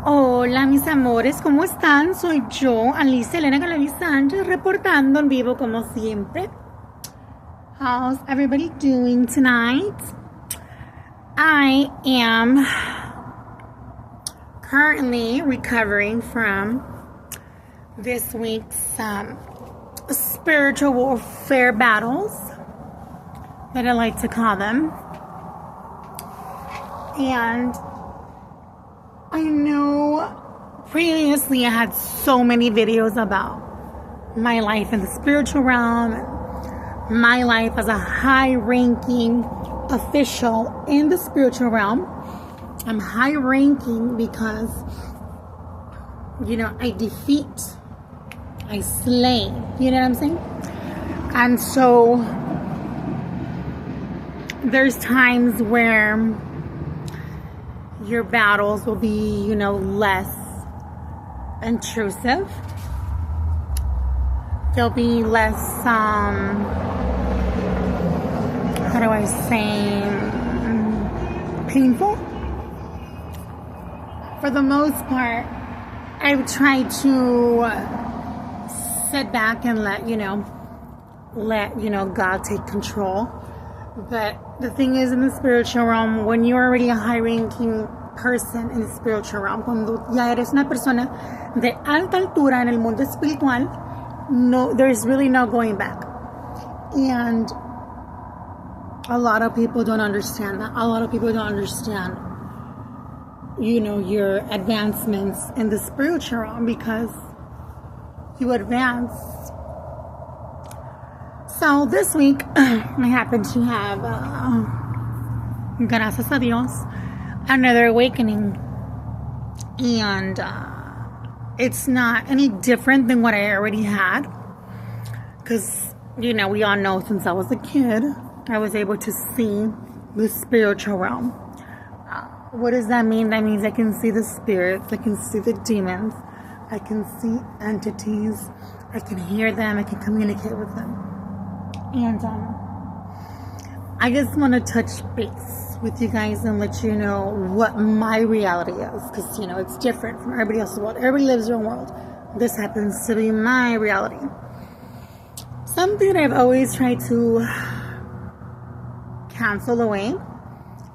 Hola mis amores, ¿cómo están? Soy yo, Alicia Elena Galaviz Sánchez, reportando en vivo como siempre. How's everybody doing tonight? I am currently recovering from this week's spiritual warfare battles, that I like to call them. And I know previously I had so many videos about my life in the spiritual realm, my life as a high-ranking official in the spiritual realm. I'm high-ranking because, I defeat, I slay, you know what I'm saying? And so there's times where your battles will be, less intrusive. They'll be less, how do I say, painful. For the most part, I've tried to sit back and let God take control. But the thing is, in the spiritual realm, when you're already a high-ranking person in the spiritual realm, cuando ya eres una persona de alta altura en el mundo espiritual, there's really no going back. And a lot of people don't understand that. A lot of people don't understand, your advancements in the spiritual realm, because you advance. So this week, I happen to have, gracias a Dios, another awakening. And it's not any different than what I already had. Because, we all know since I was a kid, I was able to see the spiritual realm. What does that mean? That means I can see the spirits, I can see the demons, I can see entities, I can hear them, I can communicate with them. And I just want to touch base with you guys and let you know what my reality is. Because, it's different from everybody else's world. Everybody lives their own world. This happens to be my reality. Something that I've always tried to cancel away.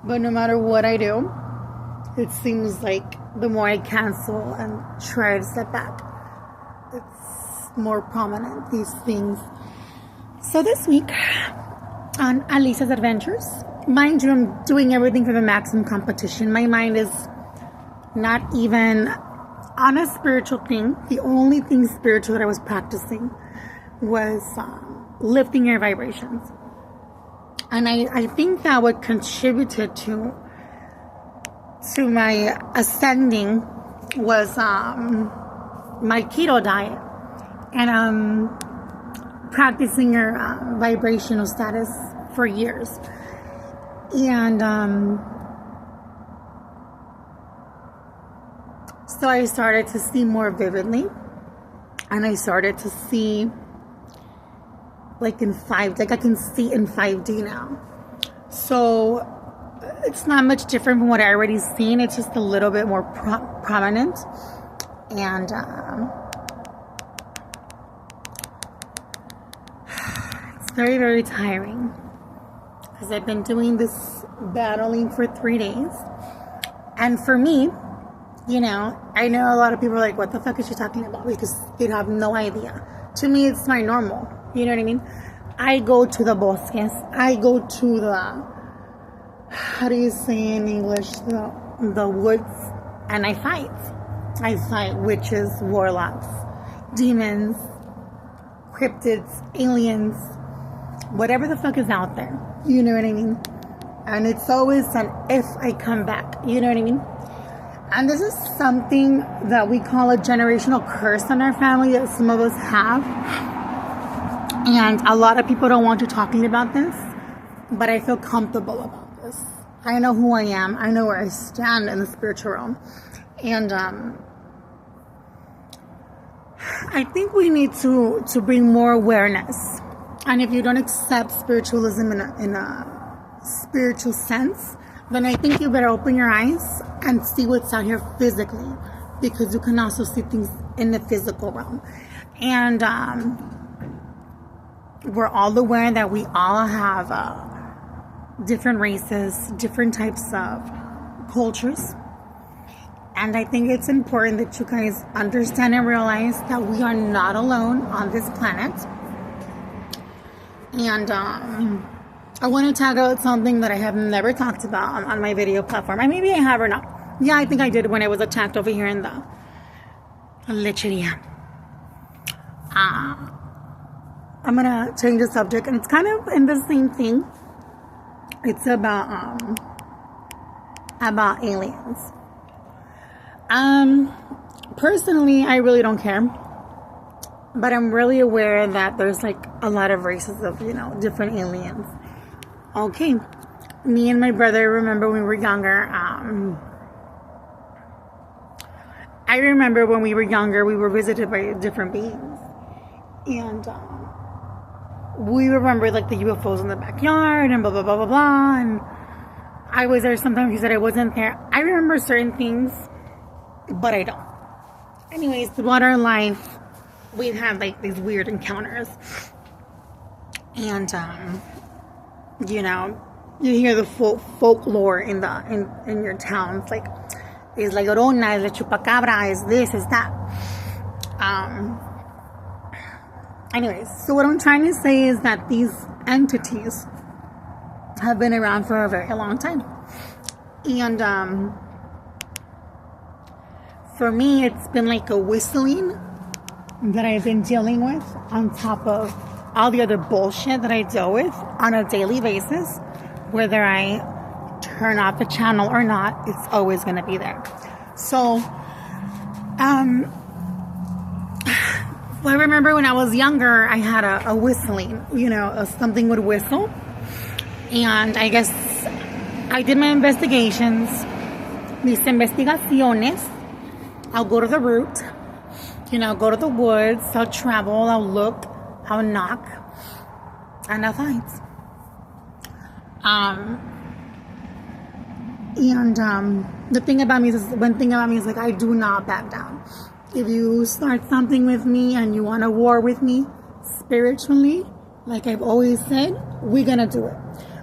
But no matter what I do, it seems like the more I cancel and try to step back, it's more prominent, these things. So this week on Alicia's Adventures, mind you, I'm doing everything for the maximum competition. My mind is not even on a spiritual thing. The only thing spiritual that I was practicing was lifting your vibrations. And I think that what contributed to my ascending was my keto diet. And practicing your vibrational status for years. And so I started to see more vividly. And I started to see I can see in 5D now. So it's not much different from what I already seen. It's just a little bit more prominent. And very, very tiring, because I've been doing this battling for 3 days. And for me, I know a lot of people are like, what the fuck is she talking about? Because they have no idea. To me, it's my normal. You know what I mean? I go to the bosques. I go to the, how do you say in English? The woods. And I fight. I fight witches, warlocks, demons, cryptids, aliens, whatever the fuck is out there. You know what I mean? And it's always an if I come back. You know what I mean? And this is something that we call a generational curse in our family that some of us have. And a lot of people don't want to talking about this. But I feel comfortable about this. I know who I am. I know where I stand in the spiritual realm. And I think we need to bring more awareness. And if you don't accept spiritualism in a spiritual sense, then I think you better open your eyes and see what's out here physically. because you can also see things in the physical realm. And we're all aware that we all have different races, different types of cultures. And I think it's important that you guys understand and realize that we are not alone on this planet. And I want to talk about something that I have never talked about on my video platform. And maybe I have or not. Yeah, I think I did when I was attacked over here in the lecheria. I'm going to change the subject. And it's kind of in the same thing. It's about aliens. Personally, I really don't care. But I'm really aware that there's like a lot of races of, different aliens. Okay. Me and my brother, remember when we were younger, I remember when we were younger, we were visited by different beings. And we remember like the UFOs in the backyard and blah, blah, blah, blah, blah. And I was there sometimes. He said I wasn't there. I remember certain things, but I don't. Anyways, throughout our life, we've had like these weird encounters. And, you hear the folklore in your town. It's like Llorona, is the Chupacabra, is this, is that. Anyways, so what I'm trying to say is that these entities have been around for a very long time. And for me, it's been like a whistling that I've been dealing with on top of all the other bullshit that I deal with on a daily basis. Whether I turn off the channel or not, it's always going to be there. So, I remember when I was younger, I had a whistling, something would whistle. And I guess I did my investigations, mis investigaciones. I'll go to the root, go to the woods, I'll travel, I'll look, I'll knock, and I'll find. The thing about me is, one thing about me is like, I do not back down. If you start something with me and you want a war with me spiritually, like I've always said, we're gonna do it.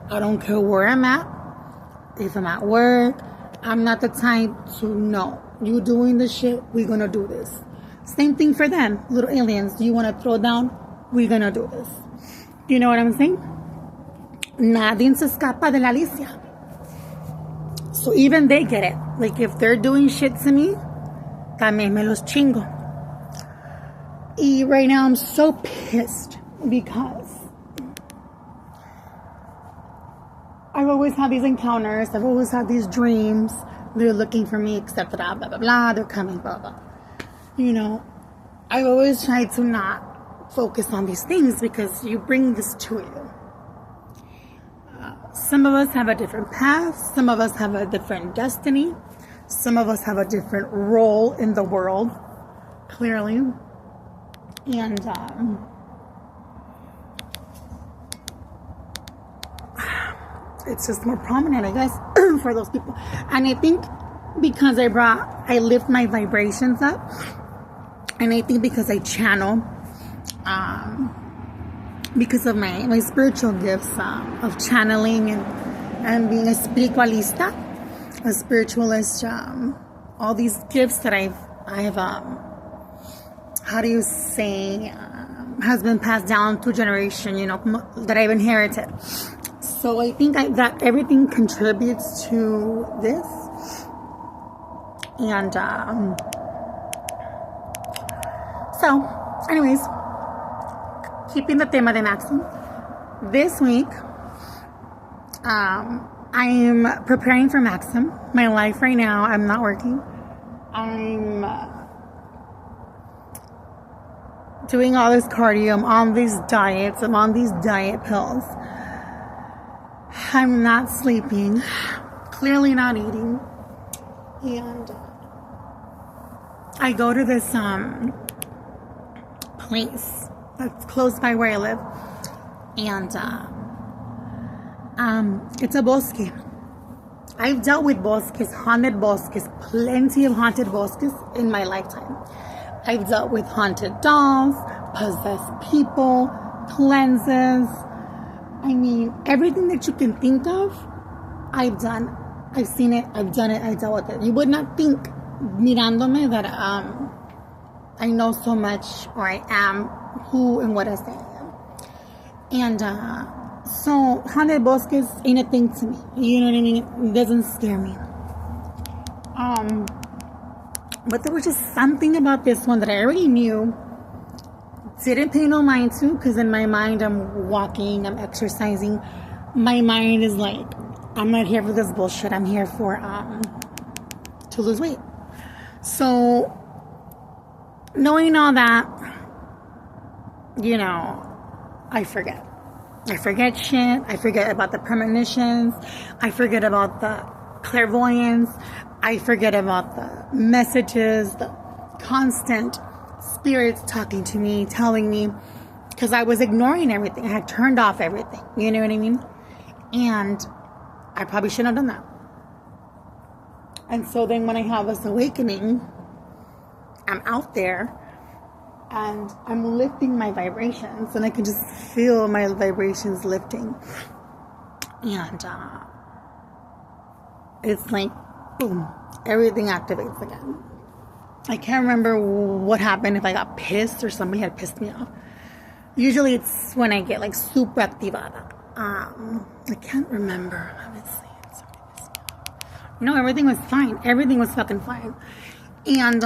I don't care where I'm at. If I'm at work, I'm not the type to no. You doing the shit, we're gonna do this. Same thing for them, little aliens. Do you want to throw down? We're gonna do this. You know what I'm saying? Nadie se escapa de la Alicia. So even they get it. Like if they're doing shit to me, también me los chingo. Y right now I'm so pissed because I've always had these encounters. I've always had these dreams. They're looking for me, etc. Blah, blah, blah. They're coming, blah, blah. I've always tried to not focus on these things because you bring this to you. Some of us have a different path. Some of us have a different destiny. Some of us have a different role in the world, clearly. And it's just more prominent, I guess, for those people. And I think because I lift my vibrations up, and I think because I channel, because of my spiritual gifts of channeling and being a spiritualista, a spiritualist, all these gifts that I have, how do you say, has been passed down to generation, that I've inherited. So I think that everything contributes to this. And so, anyways, keeping the tema de Maxim, this week, I'm preparing for Maxim. My life right now, I'm not working. I'm doing all this cardio. I'm on these diets. I'm on these diet pills. I'm not sleeping. Clearly not eating. And I go to this place that's close by where I live. And it's a bosque. I've dealt with bosques, haunted bosques, plenty of haunted bosques in my lifetime. I've dealt with haunted dolls, possessed people, cleanses. I mean, everything that you can think of, I've done. I've seen it, I've done it, I dealt with it. You would not think, mirándome, that I know so much, or I am who and what I say I am. And so haunted bosques ain't a thing to me. You know what I mean? It doesn't scare me. But there was just something about this one that I already knew. Didn't pay no mind to, because in my mind I'm walking, I'm exercising. My mind is like, I'm not here for this bullshit. I'm here for to lose weight. So knowing all that, you know, I forget. I forget shit. I forget about the premonitions. I forget about the clairvoyance. I forget about the messages, the constant spirits talking to me, telling me, because I was ignoring everything. I had turned off everything. You know what I mean? And I probably shouldn't have done that. And so then when I have this awakening, I'm out there and I'm lifting my vibrations, and I can just feel my vibrations lifting. And it's like, boom, everything activates again. I can't remember what happened, if I got pissed or somebody had pissed me off. Usually it's when I get like super activada. I can't remember. Let me see. No, everything was fine. Everything was fucking fine. And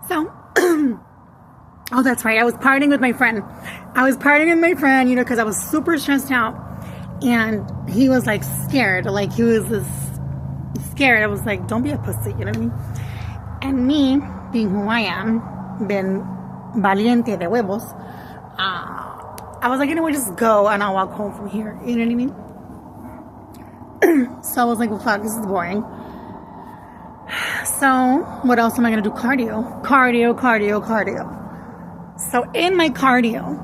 so, oh, that's right. I was partying with my friend. You know, because I was super stressed out. And he was like scared. Like he was scared. I was like, don't be a pussy. You know what I mean? And me, being who I am, being valiente de huevos, I was like, you know what, just go and I'll walk home from here. You know what I mean? So I was like, well, fuck, this is boring. So what else am I going to do? Cardio. So in my cardio,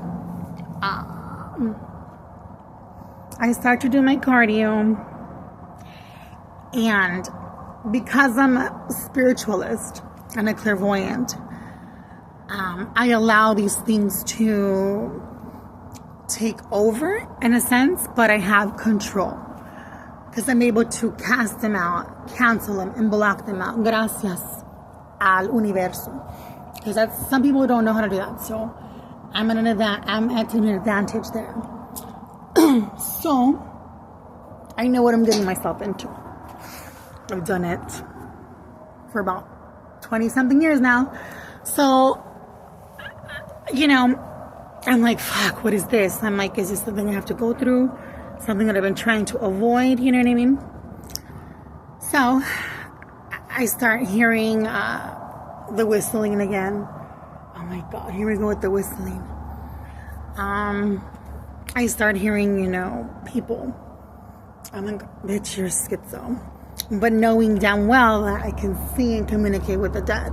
I start to do my cardio. And because I'm a spiritualist and a clairvoyant, I allow these things to take over in a sense, but I have control because I'm able to cast them out, cancel them, and block them out. Gracias al universo. Because that's, some people don't know how to do that. So I'm at an advantage there. So I know what I'm getting myself into. I've done it for about 20 something years now. So, you know, I'm like, fuck, what is this? I'm like, is this something I have to go through? Something that I've been trying to avoid, you know what I mean? So I start hearing the whistling again. Oh my God, here we go with the whistling. I start hearing, you know, people. I'm like, bitch, you're schizo. But knowing damn well that I can see and communicate with the dead.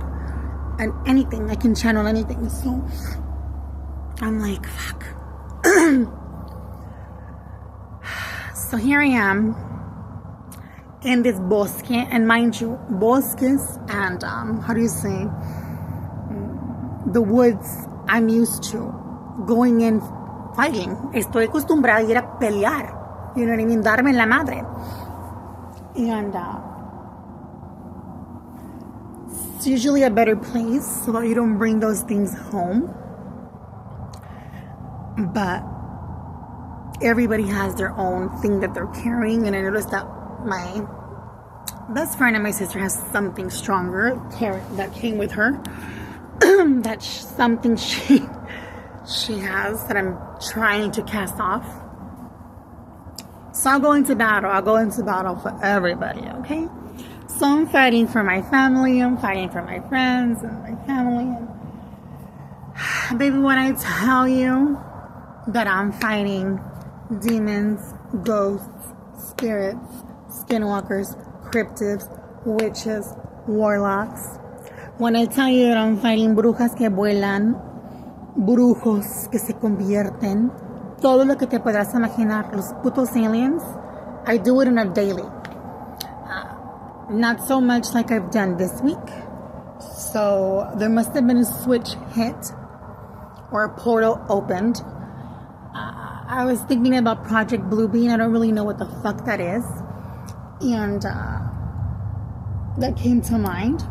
And anything, I can channel anything. So I'm like, fuck. So here I am in this bosque, and mind you, bosques and how do you say, the woods I'm used to going in fighting. Estoy acostumbrada a ir a pelear. You know what I mean? Darme en la madre. And it's usually a better place so that you don't bring those things home. But everybody has their own thing that they're carrying, and I noticed that my best friend and my sister has something stronger that came with her. That's something she has that I'm trying to cast off. So I'll go into battle for everybody, okay? So I'm fighting for my family, I'm fighting for my friends and my family. And baby, when I tell you that I'm fighting demons, ghosts, spirits, skinwalkers, cryptids, witches, warlocks. When I tell you that I'm fighting brujas que vuelan, brujos que se convierten, todo lo que te podrás imaginar, los putos aliens, I do it on a daily. Not so much like I've done this week. So there must have been a switch hit or a portal opened. I was thinking about Project Bluebeam. I don't really know what the fuck that is. And that came to mind.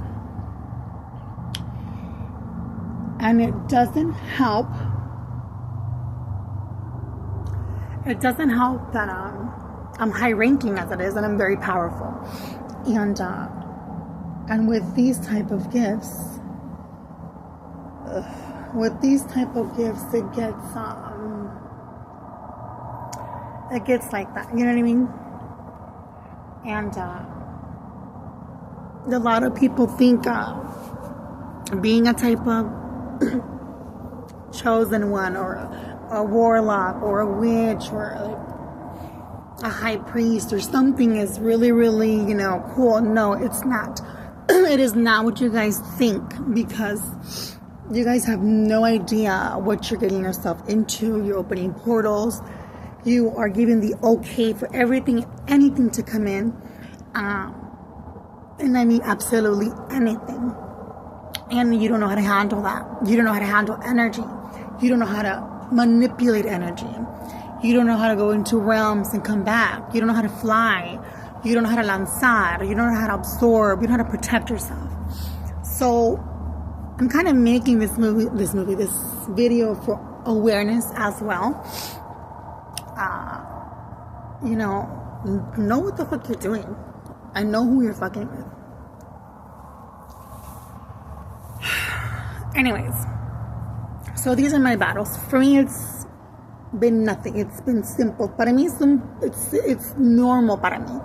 And it doesn't help. It doesn't help that I'm high ranking as it is, and I'm very powerful. And with these type of gifts, it gets like that. You know what I mean? And a lot of people think being a type of chosen one, or a warlock, or a witch, or a high priest, or something is really, really, cool. No, it's not. It is not what you guys think, because you guys have no idea what you're getting yourself into. You're opening portals. You are giving the okay for anything to come in. And I mean absolutely anything. And you don't know how to handle that. You don't know how to handle energy. You don't know how to manipulate energy. You don't know how to go into realms and come back. You don't know how to fly. You don't know how to lanzar. You don't know how to absorb. You don't know how to protect yourself. So I'm kind of making this video for awareness as well. Know what the fuck you're doing. I know who you're fucking with. Anyways, so these are my battles. For me, it's been nothing. It's been simple. Para mí, it's normal para mí.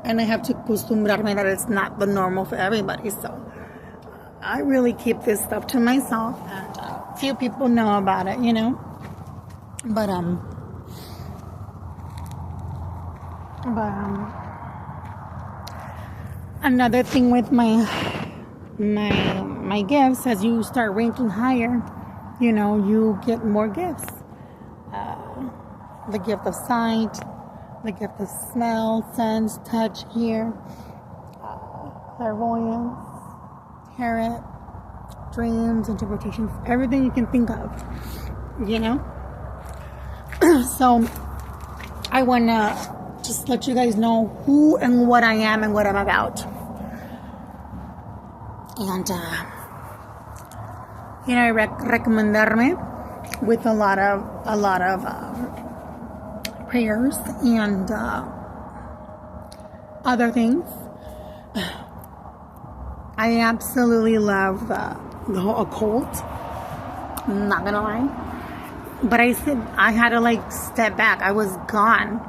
And I have to acostumbrarme that it's not the normal for everybody. So I really keep this stuff to myself. And few people know about it, But, another thing with my gifts, as you start ranking higher, you get more gifts. The gift of sight, the gift of smell, sense, touch, hear, clairvoyance, tarot, dreams, interpretations, everything you can think of, So I want to just let you guys know who and what I am and what I'm about. And, I recomendarme with a lot of prayers and other things. I absolutely love the whole occult. I'm not gonna lie. But I said I had to step back. I was gone.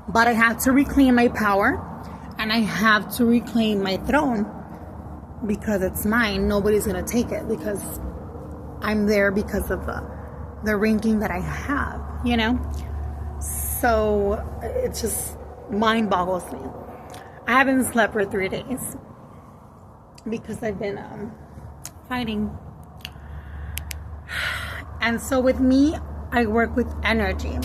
But I had to reclaim my power, and I have to reclaim my throne, because it's mine. Nobody's gonna take it, because I'm there because of the ranking that I have, So it just mind boggles me. I haven't slept for 3 days because I've been fighting. And so with me, I work with energy.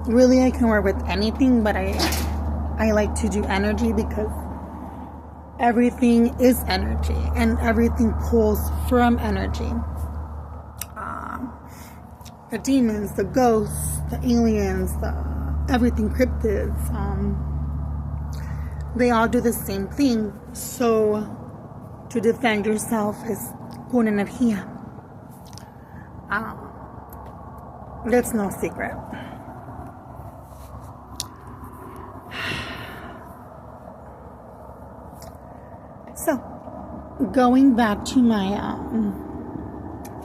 Really, I can work with anything, but I like to do energy because everything is energy, and everything pulls from energy. The demons, the ghosts, the aliens, everything, cryptids, they all do the same thing. So to defend yourself is con energía. That's no secret. So, going back to my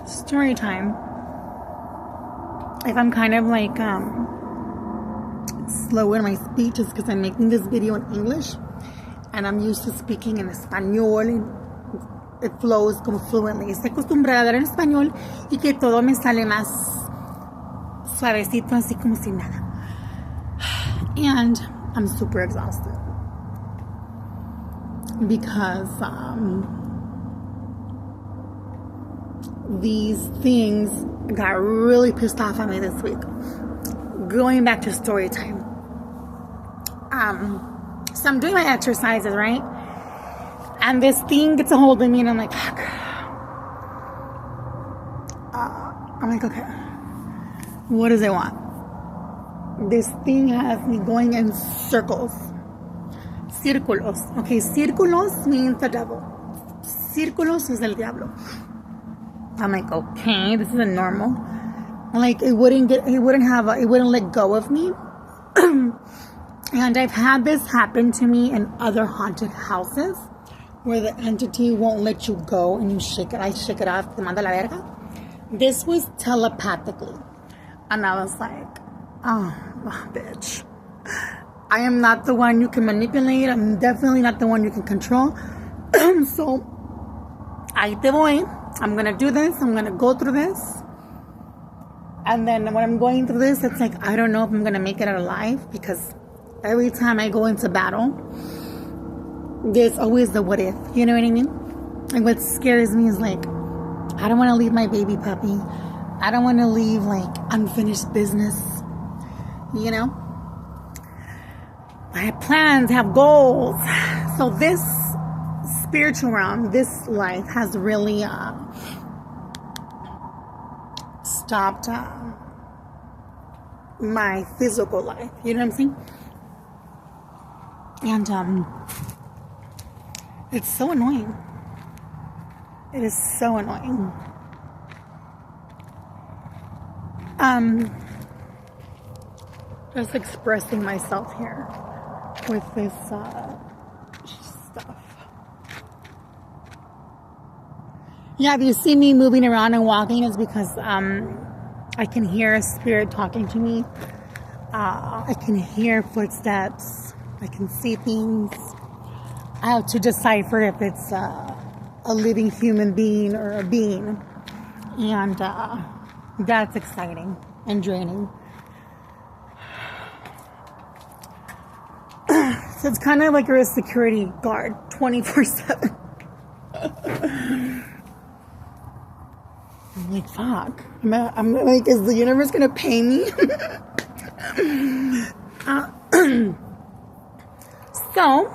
story time, if I'm kind of slow in my speech, it's because I'm making this video in English, and I'm used to speaking in español, and it flows como fluently. Estoy acostumbrada a hablar en español y que todo me sale más suavecito, así como sin nada. And I'm super exhausted because these things got really pissed off at me this week. Going back to story time, So I'm doing my exercises, right? And this thing gets a hold of me, and I'm like, fuck. I'm like, okay, what does it want? This thing has me going in circles. Círculos. Okay, círculos means the devil. Círculos is el diablo. I'm like, okay, this isn't normal. Like, it wouldn't let go of me. And I've had this happen to me in other haunted houses where the entity won't let you go and you shake it. I shake it off, te manda la verga. This was telepathically. And I was like, oh, bitch. I am not the one you can manipulate. I'm definitely not the one you can control. So, ahí te voy. I'm going to do this. I'm going to go through this. And then when I'm going through this, it's like, I don't know if I'm going to make it out alive, because every time I go into battle, there's always the what if. You know what I mean? And what scares me is like, I don't want to leave my baby puppy. I don't want to leave like unfinished business. You know? I have plans, have goals. So this spiritual realm, this life has really stopped my physical life. You know what I'm saying? And it's so annoying. It is so annoying. Just expressing myself here with this stuff. Yeah, if you see me moving around and walking, it's because I can hear a spirit talking to me. I can hear footsteps. I can see things. I have to decipher if it's a living human being or a being. And that's exciting and draining. So it's kind of like you're a security guard 24/7. I'm like, fuck. I'm like, is the universe going to pay me? So,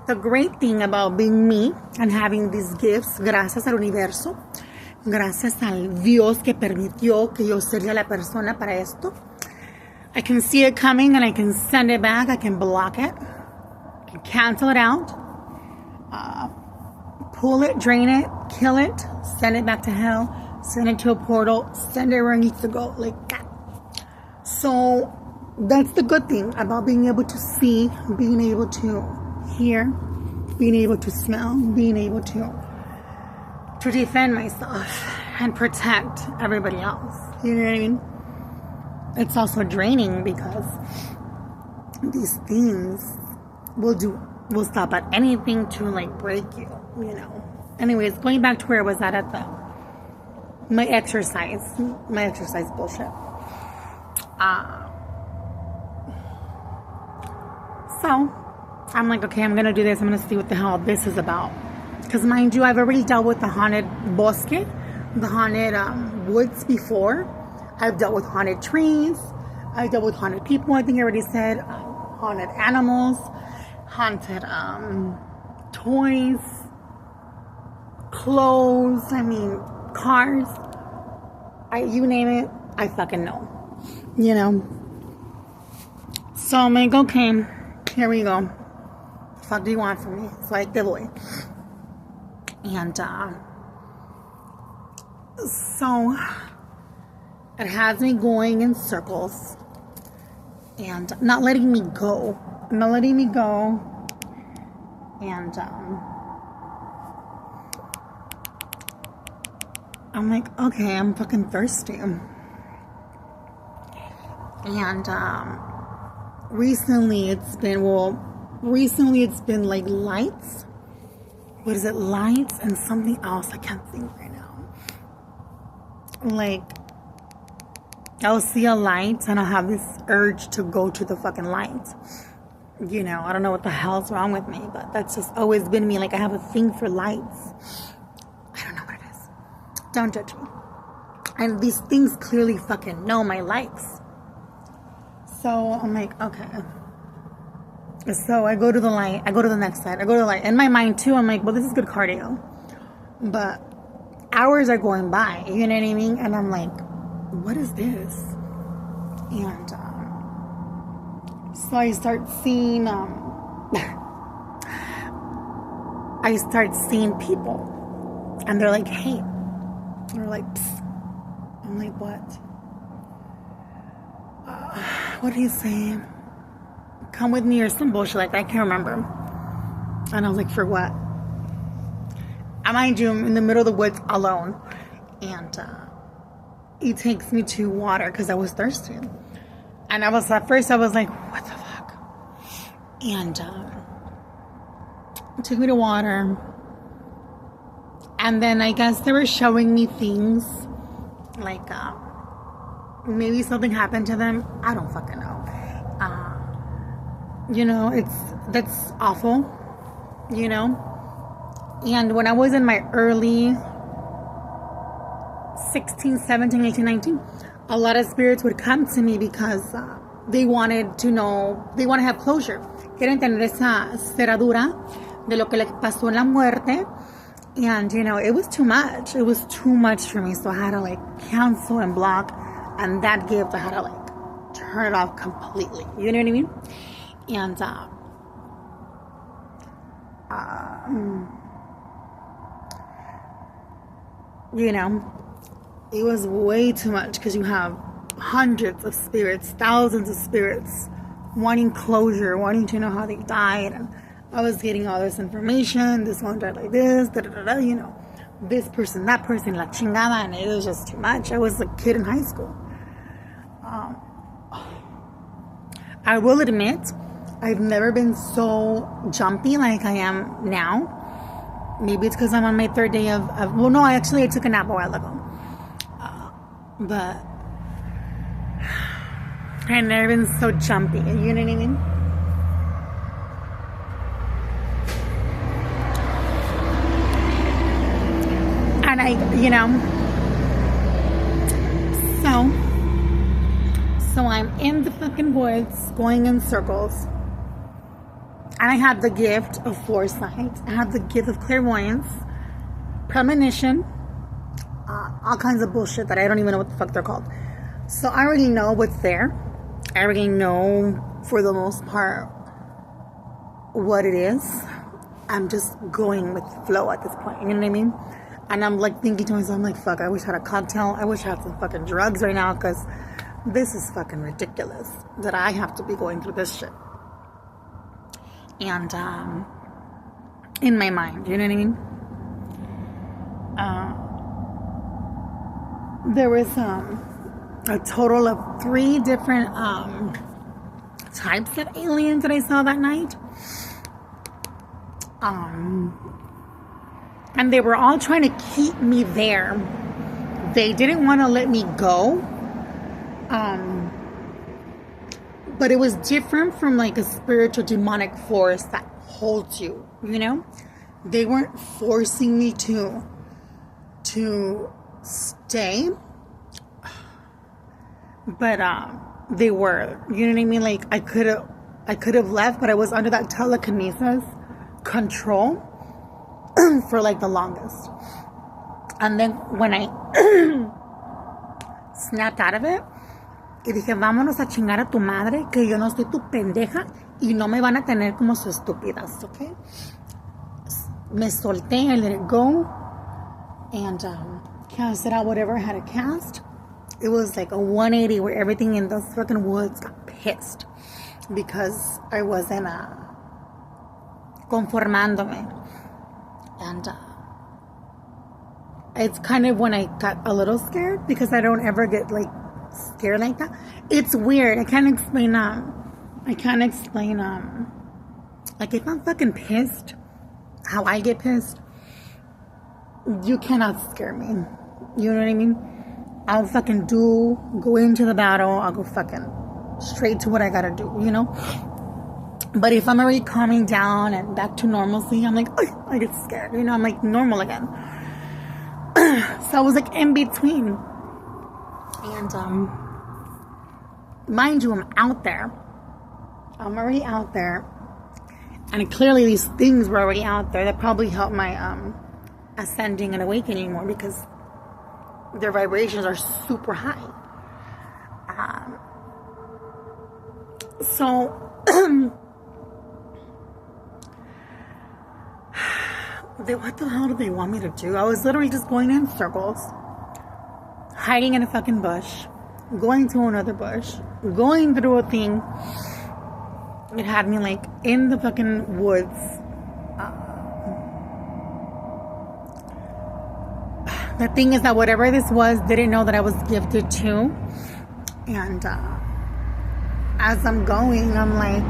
the great thing about being me and having these gifts, gracias al universo, gracias al Dios que permitió que yo sería la persona para esto, I can see it coming and I can send it back. I can block it. I can cancel it out. Pull it, drain it, kill it, send it back to hell, send it to a portal, send it where it needs to go, like that. So that's the good thing about being able to see, being able to hear, being able to smell, being able to defend myself and protect everybody else. You know what I mean? It's also draining because these things will stop at anything to like break you, you know. Anyways, going back to where I was at my exercise bullshit. So I'm like, okay, I'm gonna do this. I'm gonna see what the hell this is about. Because mind you, I've already dealt with the haunted bosque, the haunted woods before. I've dealt with haunted trees. I've dealt with haunted people. I think I already said haunted animals, haunted toys, clothes. I mean, cars. You name it, I fucking know. You know. So I'm like, okay, here we go. What the fuck do you want from me? So I te voy. And so it has me going in circles and not letting me go. And I'm like, okay, I'm fucking thirsty. And recently it's been like lights. What is it? Lights and something else I can't think right now. Like, I'll see a light and I'll have this urge to go to the fucking light. You know, I don't know what the hell's wrong with me, but that's just always been me. Like, I have a thing for lights. I don't know what it is. Don't judge me. And these things clearly fucking know my likes. So I'm like, okay. So I go to the light. I go to the next side. I go to the light. In my mind, too, I'm like, well, this is good cardio. But hours are going by. You know what I mean? And I'm like, what is this? And so I start seeing... I start seeing people. And they're like, hey. They're like, psst. I'm like, what? What did he say? Come with me or some bullshit like that. I can't remember. And I was like, for what? I mind you, I'm in the middle of the woods alone. And he takes me to water because I was thirsty. And at first I was like, what the fuck? And took me to water. And then I guess they were showing me things like maybe something happened to them. I don't fucking know. That's awful, And when I was in my early 16, 17, 18, 19, a lot of spirits would come to me because they wanted to have closure. Quieren tener esa cerradura de lo que le pasó en la muerte. And, it was too much. It was too much for me. So I had to, cancel and block. And that gift, I had to, turn it off completely. You know what I mean? And, it was way too much because you have hundreds of spirits, thousands of spirits wanting closure, wanting to know how they died. And I was getting all this information. This one died like this, this person, that person, la chingada, and it was just too much. I was a kid in high school. I will admit, I've never been so jumpy like I am now. Maybe it's because I'm on my third day I took a nap a while ago. But I've never been so jumpy. You know what I mean? And so I'm in the fucking woods going in circles. And I had the gift of foresight. I had the gift of clairvoyance, premonition, all kinds of bullshit that I don't even know what the fuck they're called. So I already know what's there. I already know, for the most part, what it is. I'm just going with the flow at this point. You know what I mean? And I'm thinking to myself, I'm like, fuck, I wish I had a cocktail. I wish I had some fucking drugs right now because this is fucking ridiculous that I have to be going through this shit. And in my mind, you know what I mean? There was a total of 3 different types of aliens that I saw that night. And they were all trying to keep me there. They didn't want to let me go. But it was different from a spiritual demonic force that holds you, They weren't forcing me to stay. But they were, you know what I mean? I could have left, but I was under that telekinesis control for the longest. And then when I snapped out of it, y dije, vámonos a chingar a tu madre, que yo no soy tu pendeja y no me van a tener como sus estúpidas, okay? Me solté, I let it go, and casted out whatever I had to cast. It was like a 180 where everything in those fucking woods got pissed because I wasn't conformándome. And it's kind of when I got a little scared because I don't ever get scared like that. It's weird. I can't explain if I'm fucking pissed, how I get pissed, you cannot scare me. You know what I mean? I'll fucking go into the battle. I'll go fucking straight to what I gotta do, But if I'm already calming down and back to normalcy, I'm I get scared, I'm normal again. So I was in between. And mind you, I'm out there. I'm already out there. And clearly these things were already out there that probably helped my ascending and awakening more, because their vibrations are super high. So what the hell did they want me to do? I was literally just going in circles, hiding in a fucking bush, going to another bush, going through a thing. It had me like in the fucking woods. The thing is that whatever this was, didn't know that I was gifted to. And as I'm going, I'm like,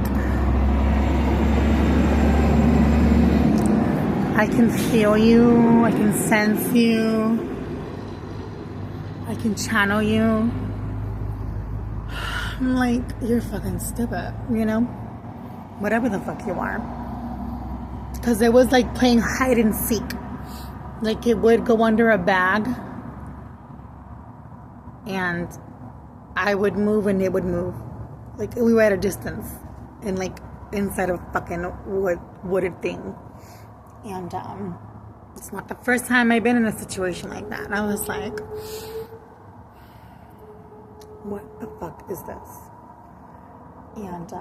I can feel you, I can sense you, I can channel you. I'm like, you're fucking stupid, you know? Whatever the fuck you are. Because it was like playing hide and seek. Like it would go under a bag and I would move and it would move. Like we were at a distance and like inside a fucking wooded thing. And it's not the first time I've been in a situation like that. And I was like, what the fuck is this? And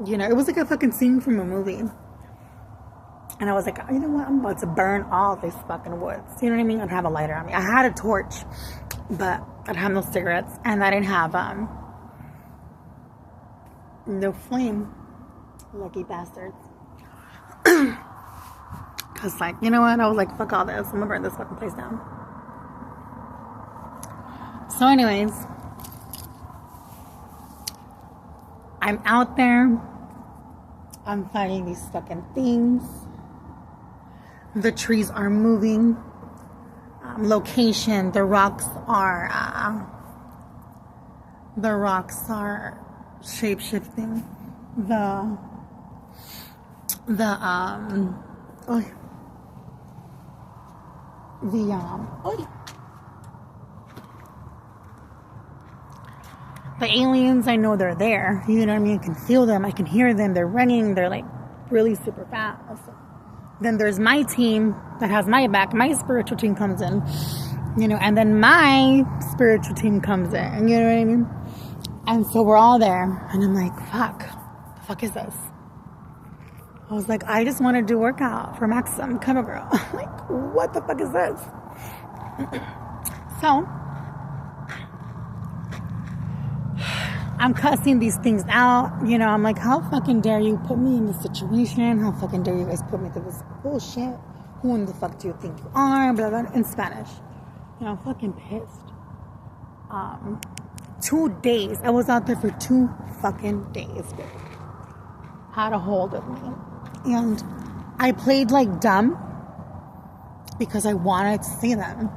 you know, it was like a fucking scene from a movie. And I was like, you know what? I'm about to burn all these fucking woods. You know what I mean? I'd have a lighter on me. I had a torch, but I'd have no cigarettes. And I didn't have no flame. Lucky bastards. Because, like, you know what? I was like, fuck all this. I'm gonna burn this fucking place down. So anyways, I'm out there. I'm fighting these fucking things. The trees are moving. Location. The rocks are shape shifting. The aliens, I know they're there. You know what I mean? I can feel them. I can hear them. They're running. They're like really super fast. Then there's my team that has my back. My spiritual team comes in, you know, and then my spiritual team comes in. You know what I mean? And so we're all there. And I'm like, fuck. The fuck is this? I was like, I just want to do workout for Maxim. Come on, girl. Like, what the fuck is this? So I'm cussing these things out. You know, I'm like, how fucking dare you put me in this situation? How fucking dare you guys put me through this bullshit? Who in the fuck do you think you are? Blah, blah, in Spanish. You know, I'm fucking pissed. 2 days. I was out there for 2 fucking days. Had a hold of me. And I played like dumb because I wanted to see them.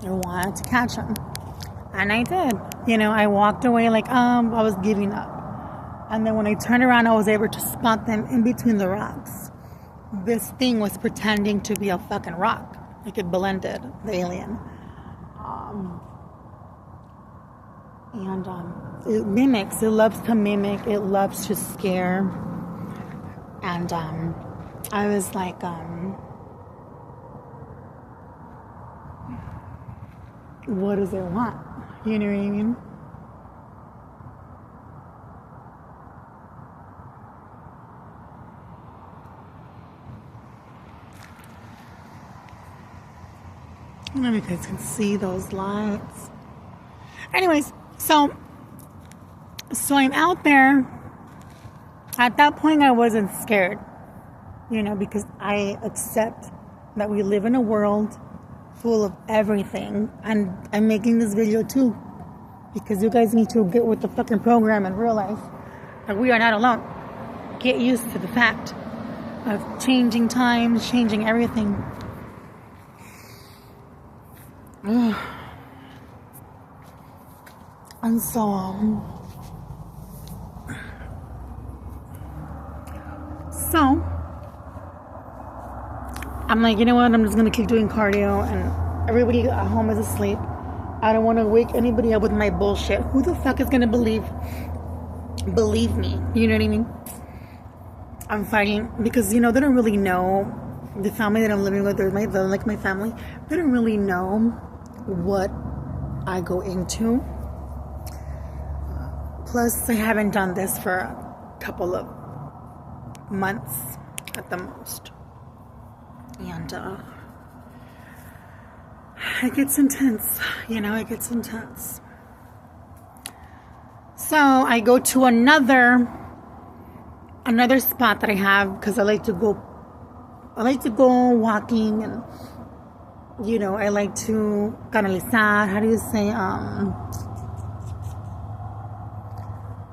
I wanted to catch them. And I did. You know, I walked away like, I was giving up. And then when I turned around, I was able to spot them in between the rocks. This thing was pretending to be a fucking rock. Like it blended, the alien. It mimics. It loves to mimic. It loves to scare. And I was like, what does it want? You know what I mean? I don't know if you guys can see those lights. Anyways, so I'm out there. At that point, I wasn't scared, you know, because I accept that we live in a world full of everything. And I'm making this video too because you guys need to get with the fucking program and realize that we are not alone. Get used to the fact of changing times, changing everything. And so I'm like, you know what? I'm just gonna keep doing cardio, and everybody at home is asleep. I don't want to wake anybody up with my bullshit. Who the fuck is gonna believe me? You know what I mean? I'm fighting because, you know, they don't really know, the family that I'm living with, they're like my family, they don't really know what I go into. Plus, I haven't done this for a couple of months at the most. And it gets intense, you know, it gets intense. So I go to another spot that I have because I like to go walking, and you know, I like to canalizar, how do you say,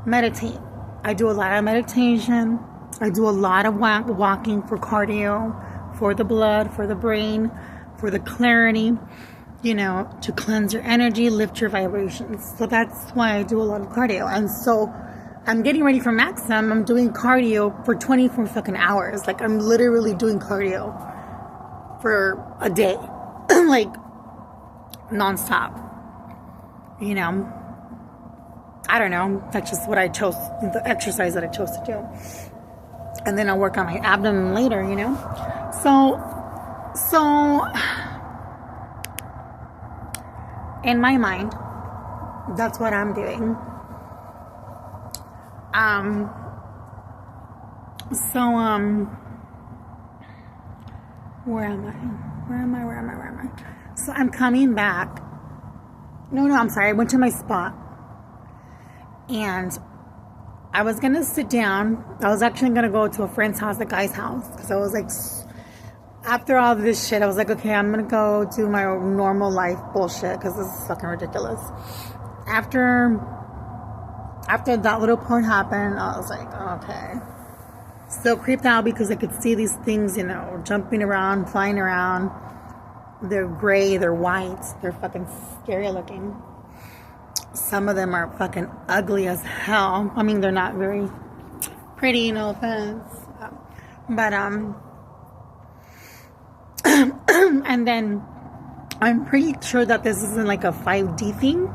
meditate. I do a lot of meditation. I do a lot of walking for cardio, for the blood, for the brain, for the clarity, you know, to cleanse your energy, lift your vibrations. So that's why I do a lot of cardio. And so I'm getting ready for Maxim. I'm doing cardio for 24 fucking hours. Like, I'm literally doing cardio for a day. Like, nonstop. You know, I don't know. That's just what I chose, the exercise that I chose to do. And then I'll work on my abdomen later, you know. So in my mind, that's what I'm doing. Where am I? So I'm coming back. No, I'm sorry. I went to my spot. And I was going to sit down. I was actually going to go to a friend's house, the guy's house. Because I was like, after all this shit, I was like, okay, I'm going to go do my normal life bullshit. Because this is fucking ridiculous. After that little part happened, I was like, okay. Still creeped out because I could see these things, you know, jumping around, flying around. They're gray, they're white, they're fucking scary looking. Some of them are fucking ugly as hell. I mean, they're not very pretty, no offense. But, and then I'm pretty sure that this isn't like a 5D thing.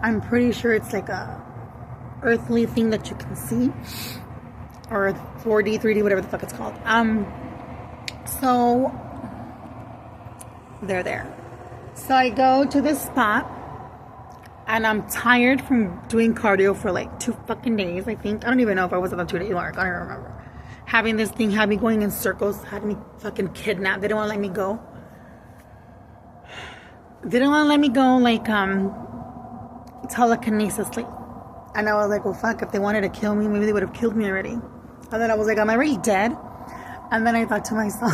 I'm pretty sure it's like a earthly thing that you can see, or 4D, 3D, whatever the fuck it's called. So they're there. So I go to this spot, and I'm tired from doing cardio for like 2 fucking days, I think. I don't even know if I was on a 2-day mark. I don't remember. Having this thing had me going in circles, had me fucking kidnapped. They didn't want to let me go. They didn't want to let me go, like, telekinesisly. And I was like, well, fuck, if they wanted to kill me, maybe they would have killed me already. And then I was like, am I really dead? And then I thought to myself,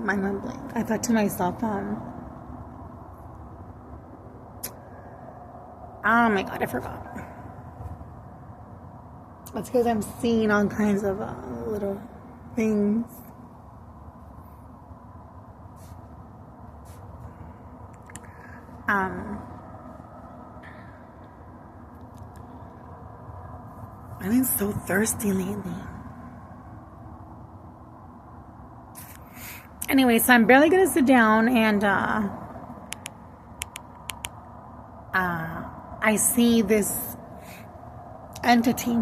my mind blank. I thought to myself, oh my God, I forgot. That's because I'm seeing all kinds of little things. I've been so thirsty lately. Anyway, so I'm barely gonna sit down, and I see this entity,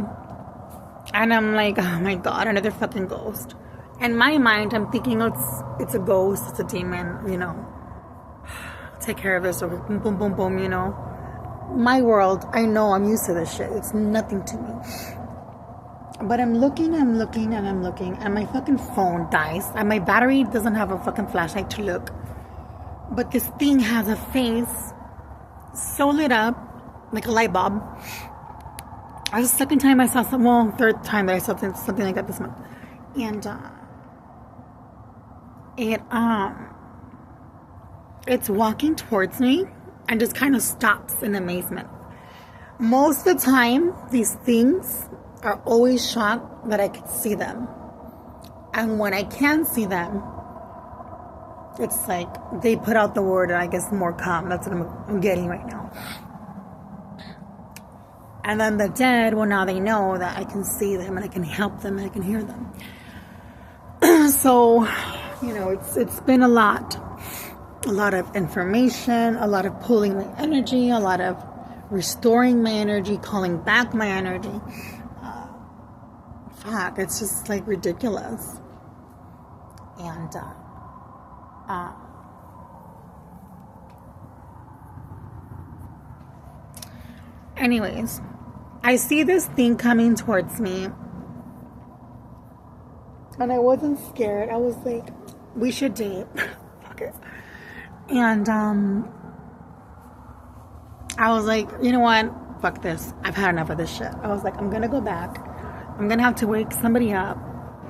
and I'm like, oh my God, another fucking ghost. In my mind, I'm thinking, oh, it's a ghost, it's a demon, you know. Take care of this, or boom, boom, boom, boom, you know. My world, I know I'm used to this shit. It's nothing to me. But I'm looking, and my fucking phone dies, and my battery doesn't have a fucking flashlight to look. But this thing has a face so lit up, like a light bulb. I was the second time I saw something, well, third time that I saw something like that this month. And it's walking towards me and just kind of stops in amazement. Most of the time, these things are always shocked that I can see them. And when I can see them, it's like they put out the word, and I guess more calm. That's what I'm getting right now. And then the dead, well, now they know that I can see them, and I can help them, and I can hear them. So, you know, it's been a lot of information, a lot of pulling my energy, a lot of restoring my energy, calling back my energy. Fuck, it's just like ridiculous. And anyways, I see this thing coming towards me, and I wasn't scared. I was like, we should date. Fuck it. And I was like, you know what? Fuck this. I've had enough of this shit. I was like, I'm gonna go back. I'm gonna have to wake somebody up,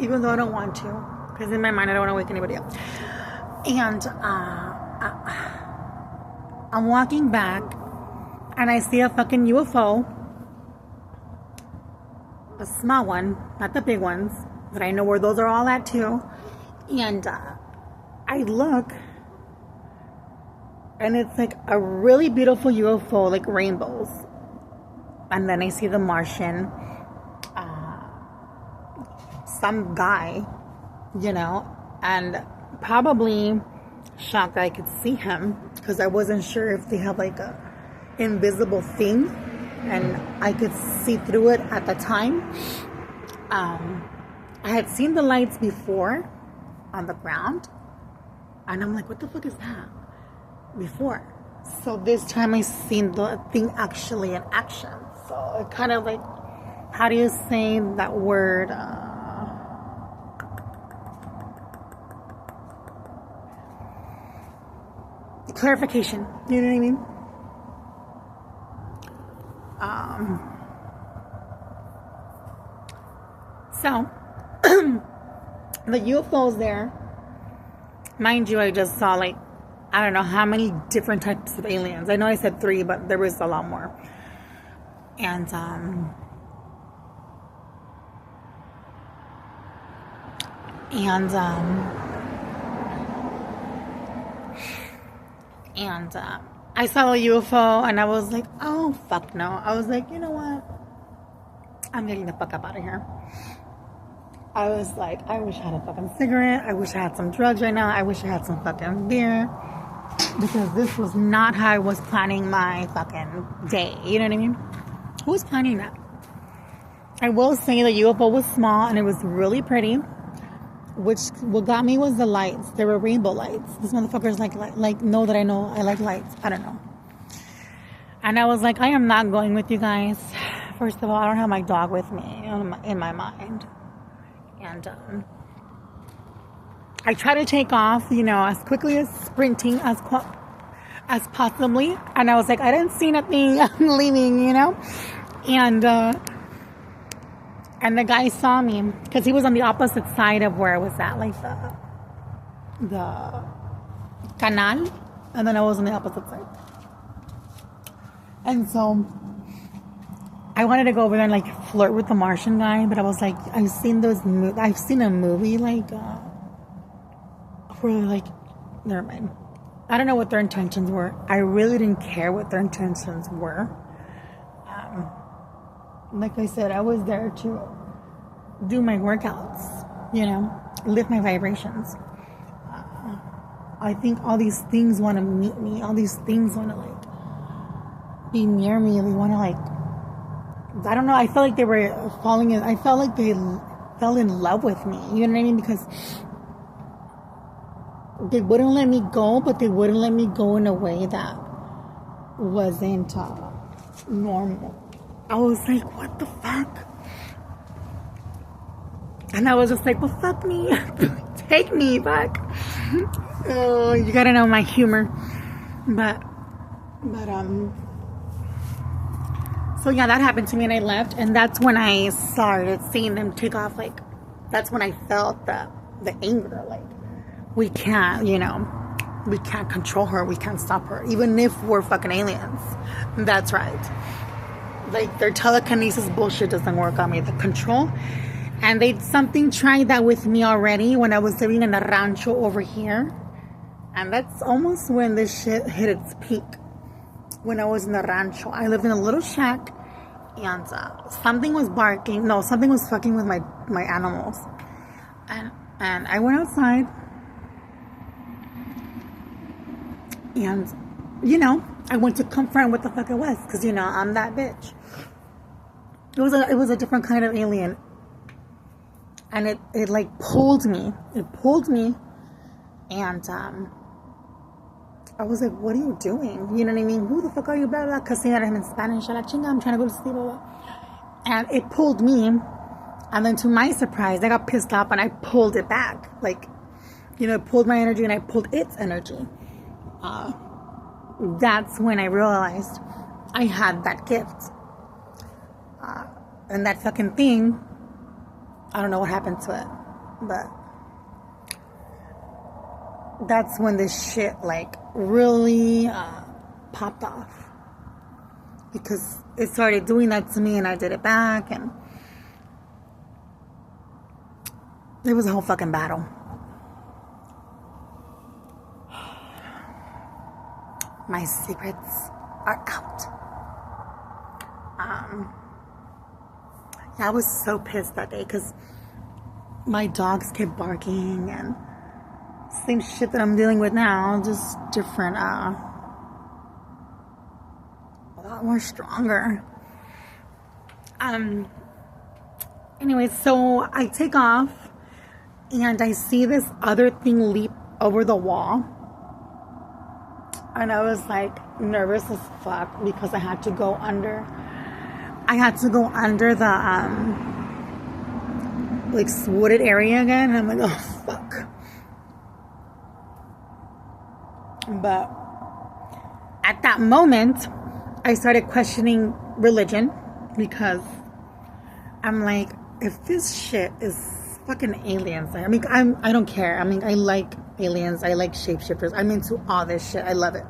even though I don't want to, because in my mind I don't want to wake anybody up. And I'm walking back, and I see a fucking UFO, a small one, not the big ones, but I know where those are all at too. And I look, and it's like a really beautiful UFO, like rainbows. And then I see the Martian, some guy, you know, and probably shocked that I could see him, because I wasn't sure if they have like a invisible thing and I could see through it at the time. I had seen the lights before on the ground, and I'm like, what the fuck is that? Before. So this time I seen the thing actually in action. So it kind of like, how do you say that word? Clarification. You know what I mean? So the UFOs there, mind you, I just saw like, I don't know how many different types of aliens. I know I said 3, but there was a lot more. And I saw a UFO, and I was like, oh fuck no. I was like, you know what? I'm getting the fuck up out of here. I was like, I wish I had a fucking cigarette. I wish I had some drugs right now. I wish I had some fucking beer. Because this was not how I was planning my fucking day. You know what I mean? Who was planning that? I will say the UFO was small and it was really pretty. What got me was the lights. There were rainbow lights. These motherfuckers know that I know I like lights. I don't know. And I was like, I am not going with you guys. First of all, I don't have my dog with me in my mind. And I try to take off, you know, as quickly as sprinting as possibly. And I was like, I didn't see nothing. I'm leaving, you know. And the guy saw me because he was on the opposite side of where I was at, like the canal. And then I was on the opposite side. And so I wanted to go over there and like flirt with the Martian guy, but I was like, I've seen a movie like where like, never mind. I don't know what their intentions were. I really didn't care what their intentions were. Like I said, I was there to do my workouts, you know, lift my vibrations. I think all these things want to meet me. All these things want to like be near me. They want to like, I don't know. I felt like they were falling in. I felt like they fell in love with me. You know what I mean? Because they wouldn't let me go, but they wouldn't let me go in a way that wasn't normal. I was like, what the fuck? And I was just like, well, fuck me. Take me back. Oh, you gotta know my humor. But so yeah, that happened to me and I left. And that's when I started seeing them take off. Like, that's when I felt the anger. Like, we can't, you know, we can't control her. We can't stop her. Even if we're fucking aliens. That's right. Like, their telekinesis bullshit doesn't work on me. The control. And something tried that with me already when I was living in a rancho over here. And that's almost when this shit hit its peak. When I was in the rancho. I lived in a little shack. And something was barking. No, something was fucking with my animals. And I went outside. And, you know, I went to confront what the fuck it was, because, you know, I'm that bitch. It was a different kind of alien. And it like pulled me. It pulled me. And I was like, what are you doing? You know what I mean? Who the fuck are you? Blah, blah, cussing at him in Spanish. I'm trying to go to sleep. Blah, blah. And it pulled me. And then to my surprise, I got pissed off and I pulled it back. Like, you know, it pulled my energy and I pulled its energy. That's when I realized I had that gift. And that fucking thing, I don't know what happened to it, but that's when this shit like really popped off, because it started doing that to me and I did it back, and it was a whole fucking battle. My secrets are out. I was so pissed that day because my dogs kept barking, and same shit that I'm dealing with now, just different, a lot more stronger. Anyways, so I take off and I see this other thing leap over the wall, and I was like nervous as fuck because I had to go under the like wooded area again. And I'm like, oh fuck. But at that moment, I started questioning religion, because I'm like, if this shit is fucking aliens, I mean, I don't care. I mean, I like aliens. I like shapeshifters. I'm into all this shit. I love it.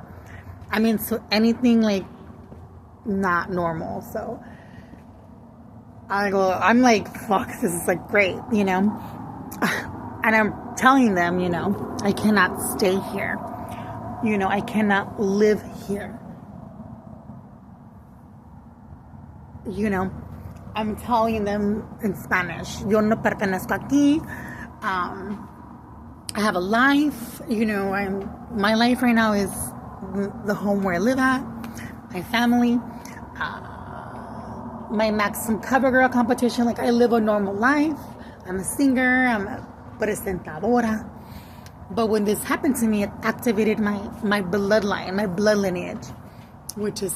I'm into anything like not normal. So I'm like, fuck, this is like great, you know? And I'm telling them, you know, I cannot stay here. You know, I cannot live here. You know, I'm telling them in Spanish, yo no pertenezco aquí. I have a life, you know, my life right now is the home where I live at, my family, my Maxim CoverGirl competition. Like, I live a normal life. I'm a singer. I'm a presentadora. But when this happened to me, it activated my bloodline, my blood lineage, which is,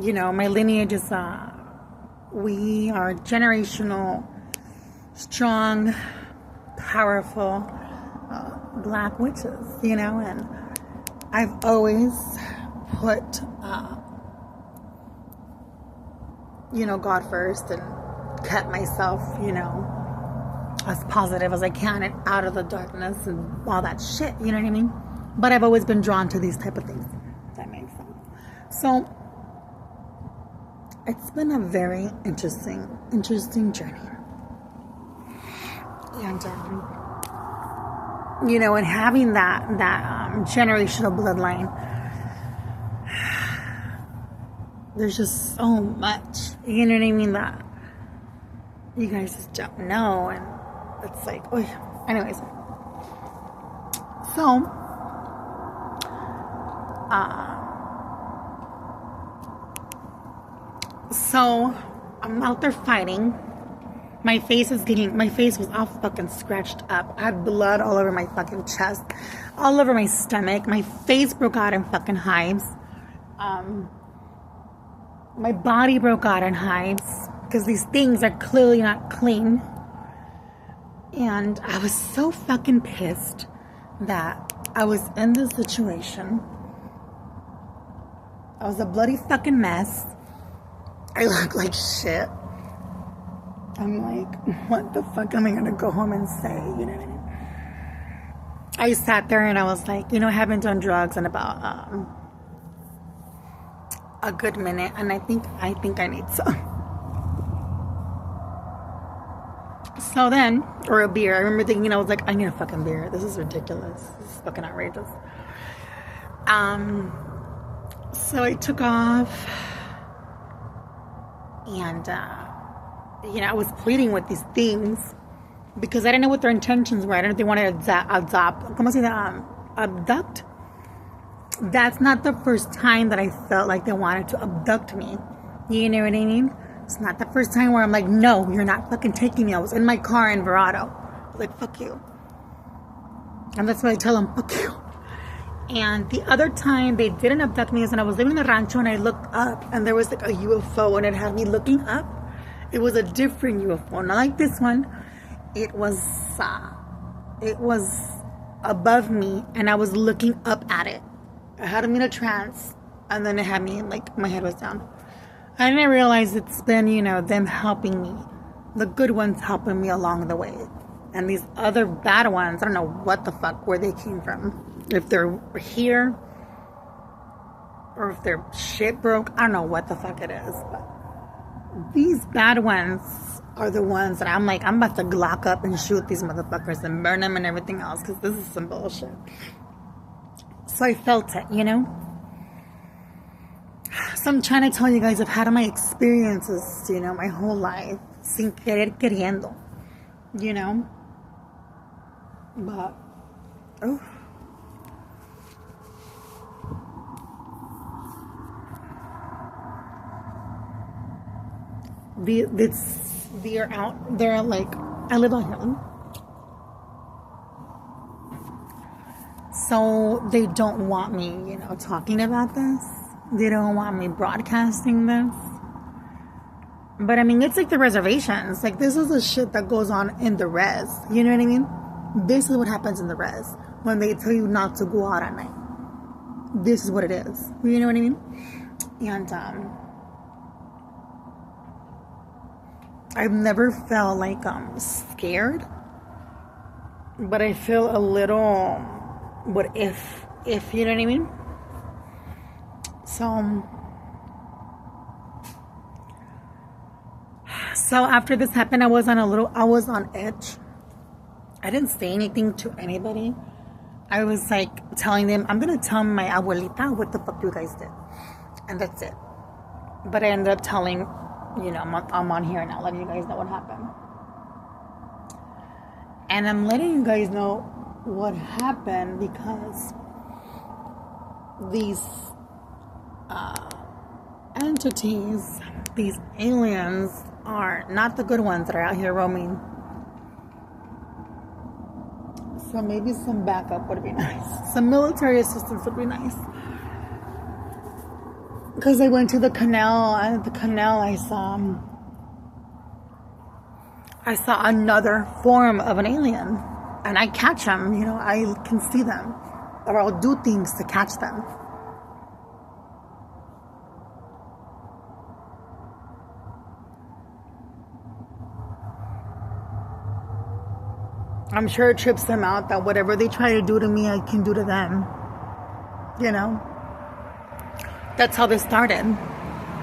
you know, my lineage is, we are generational, strong, powerful, black witches, you know, and I've always put, you know, God first, and kept myself, you know, as positive as I can and out of the darkness and all that shit, you know what I mean? But I've always been drawn to these type of things. If that makes sense. So it's been a very interesting journey. And you know, and having that generational bloodline, there's just so much, you know what I mean, that you guys just don't know, and it's like, oh yeah. Anyways, so I'm out there fighting. My face was all fucking scratched up. I had blood all over my fucking chest, all over my stomach. My face broke out in fucking hives. My body broke out in hives, because these things are clearly not clean. And I was so fucking pissed that I was in this situation. I was a bloody fucking mess. I look like shit. I'm like, what the fuck am I gonna go home and say? You know what I mean? I sat there and I was like, you know, I haven't done drugs in about a good minute, and I think I need some. So then, or a beer. I remember thinking, I was like, I need a fucking beer. This is ridiculous. This is fucking outrageous. So I took off, and you know, I was pleading with these things because I didn't know what their intentions were. I didn't know if they wanted to abduct. that's not the first time that I felt like they wanted to abduct me. You know what I mean? It's not the first time where I'm like, no, you're not fucking taking me. I was in my car in Verado. Like, fuck you. And that's why I tell them, fuck you. And the other time they didn't abduct me is when I was living in the rancho and I looked up and there was like a UFO and it had me looking up. It was a different UFO, not like this one. It was above me and I was looking up at it. I had me in a trance and then it had me like my head was down. I didn't realize it's been, them helping me. The good ones helping me along the way. And these other bad ones, I don't know what the fuck, where they came from. If they're here or if their shit broke, I don't know what the fuck it is. But these bad ones are the ones that I'm like, I'm about to Glock up and shoot these motherfuckers and burn them and everything else because this is some bullshit. So I felt it, So I'm trying to tell you guys, I've had my experiences, my whole life, sin querer queriendo, But, oh. They're out, they're like, I live on Hilton. So they don't want me, talking about this. They don't want me broadcasting this. But I mean, it's like the reservations. Like, this is the shit that goes on in the res. You know what I mean? This is what happens in the res. When they tell you not to go out at night. This is what it is. You know what I mean? And, I've never felt like scared. But I feel a little, what if, you know what I mean? So after this happened, I was on edge. I didn't say anything to anybody. I was like telling them, I'm going to tell my abuelita what the fuck you guys did. And that's it. But I ended up telling, I'm on here now, letting you guys know what happened. And I'm letting you guys know what happened because these entities, these aliens, are not the good ones that are out here roaming. So maybe some backup would be nice. Some military assistance would be nice. Because I went to the canal, and at the canal I saw another form of an alien. And I catch them, I can see them. Or I'll do things to catch them. I'm sure it trips them out that whatever they try to do to me, I can do to them. That's how this started.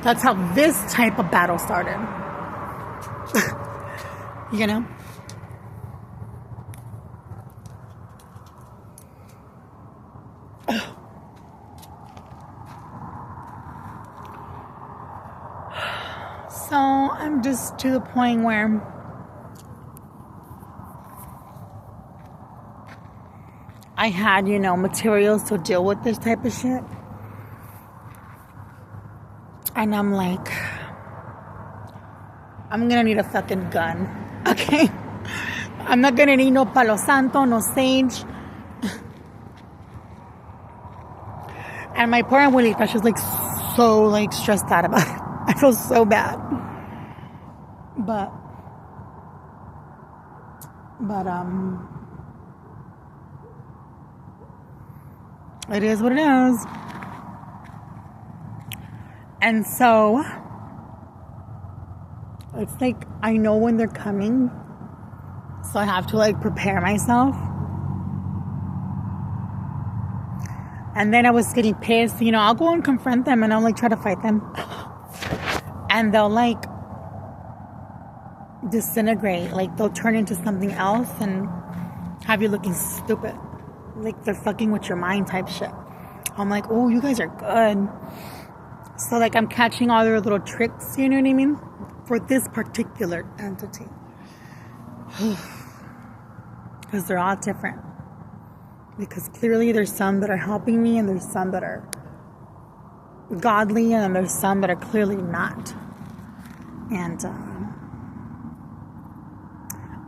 That's how this type of battle started. So I'm just to the point where I had, materials to deal with this type of shit. And I'm like, I'm gonna need a fucking gun. Okay? I'm not gonna need no palo santo, no sage. And my poor abuelita, she's like so like stressed out about it. I feel so bad. But it is what it is. And so it's like I know when they're coming, so I have to like prepare myself. And then I was getting pissed, I'll go and confront them and I'll like try to fight them. And they'll like disintegrate, like they'll turn into something else and have you looking stupid. Like they're fucking with your mind type shit. I'm like, oh, you guys are good. So like I'm catching all their little tricks, you know what I mean? For this particular entity. Because they're all different. Because clearly there's some that are helping me and there's some that are godly and there's some that are clearly not. And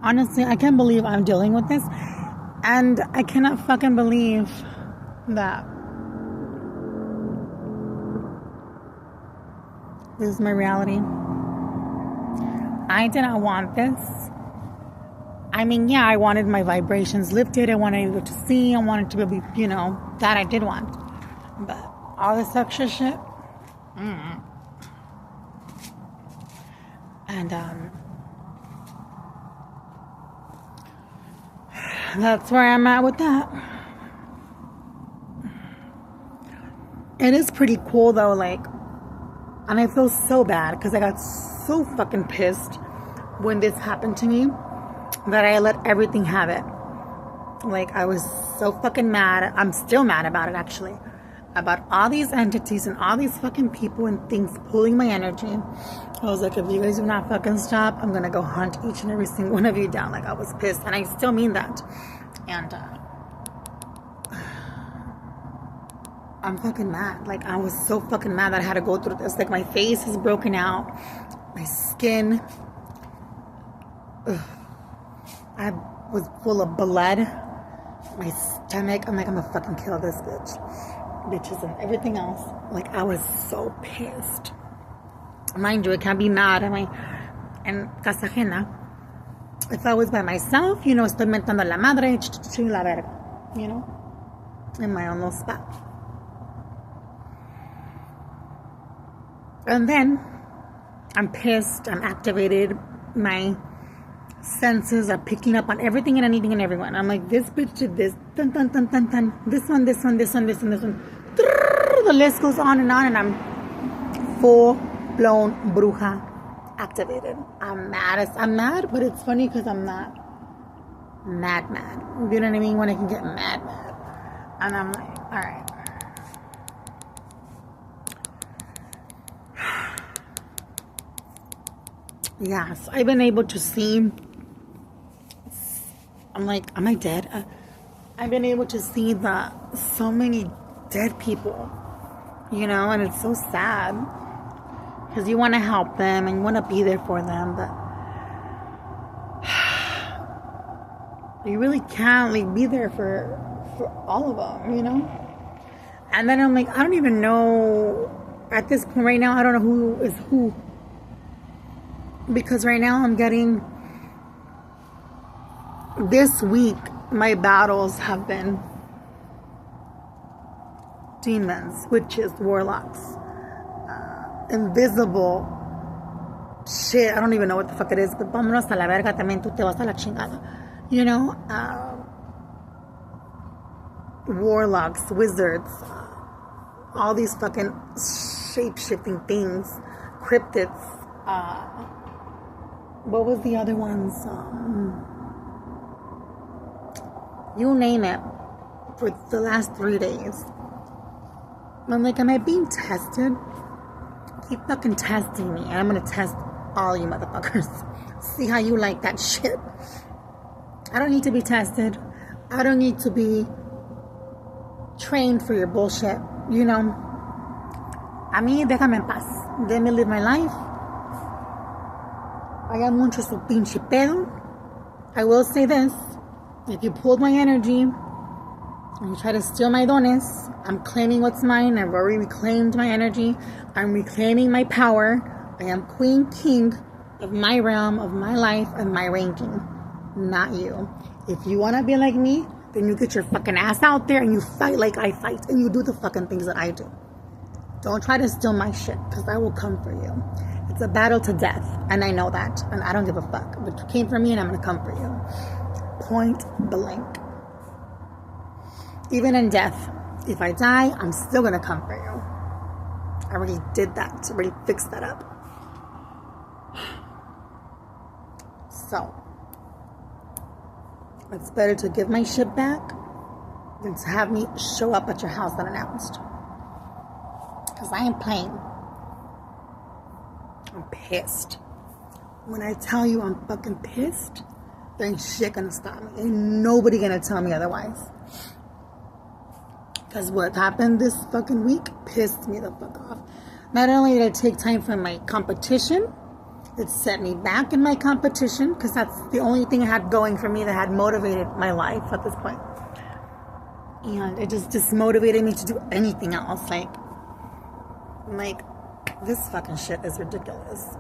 honestly, I can't believe I'm dealing with this. And I cannot fucking believe that this is my reality. I didn't want this. I mean, yeah, I wanted my vibrations lifted. I wanted to be able to see. I wanted to be, you know, that I did want. But all this extra shit. And that's where I'm at with that. It is pretty cool though, like, and I feel so bad because I got so fucking pissed when this happened to me that I let everything have it. Like, I was so fucking mad. I'm still mad about it, actually. About all these entities and all these fucking people and things pulling my energy. I was like, if you guys do not fucking stop, I'm gonna go hunt each and every single one of you down. Like, I was pissed, and I still mean that. And I'm fucking mad. Like, I was so fucking mad that I had to go through this. Like, my face is broken out, my skin, I was full of blood, my stomach. I'm like, I'm gonna fucking kill this bitches and everything else. Like, I was so pissed. Mind you, I can't be mad en casa ajena. If I was by myself, you know, estoy mentando la madre, la verga, you know, in my own little spot. And then I'm pissed, I'm activated, my senses are picking up on everything and anything and everyone. I'm like, this bitch did this, dun, dun, dun, dun, dun. This one, this one, this one, this one, this one. The list goes on, and I'm full-blown bruja activated. I'm mad, but it's funny because I'm not mad. You know what I mean? When I can get mad. And I'm like, all right. Yeah, so I've been able to see. I'm like, am I dead? I've been able to see so many dead people, you know, and it's so sad because you want to help them and you want to be there for them, but you really can't, like, be there for all of them, you know. And then I'm like, I don't even know at this point right now. I don't know who is who. Because right now I'm getting, this week, my battles have been demons, witches, warlocks, invisible shit. I don't even know what the fuck it is, but vámonos a la verga también, tú te vas a la chingada. You know, warlocks, wizards, all these fucking shape-shifting things, cryptids, what was the other ones? You name it. For the last 3 days. I'm like, am I being tested? Keep fucking testing me. And I'm gonna test all you motherfuckers. See how you like that shit. I don't need to be tested. I don't need to be trained for your bullshit. You know? A mí, déjame en paz. Let me live my life. Haga mucho su pinche pedo. I will say this. If you pulled my energy and you try to steal my dones, I'm claiming what's mine. I've already reclaimed my energy. I'm reclaiming my power. I am queen, king of my realm, of my life, and my ranking. Not you. If you want to be like me, then you get your fucking ass out there and you fight like I fight. And you do the fucking things that I do. Don't try to steal my shit, because I will come for you. It's a battle to death, and I know that, and I don't give a fuck. But you came for me, and I'm gonna come for you. Point blank. Even in death, if I die, I'm still gonna come for you. I already did that. I already fixed that up. So, it's better to give my shit back than to have me show up at your house unannounced. Because I ain't playing. I'm pissed. When I tell you I'm fucking pissed, there ain't shit gonna stop me. Ain't nobody gonna tell me otherwise. Because what happened this fucking week pissed me the fuck off. Not only did I take time from my competition, it set me back in my competition, because that's the only thing I had going for me that had motivated my life at this point. And it just dismotivated me to do anything else. Like, this fucking shit is ridiculous.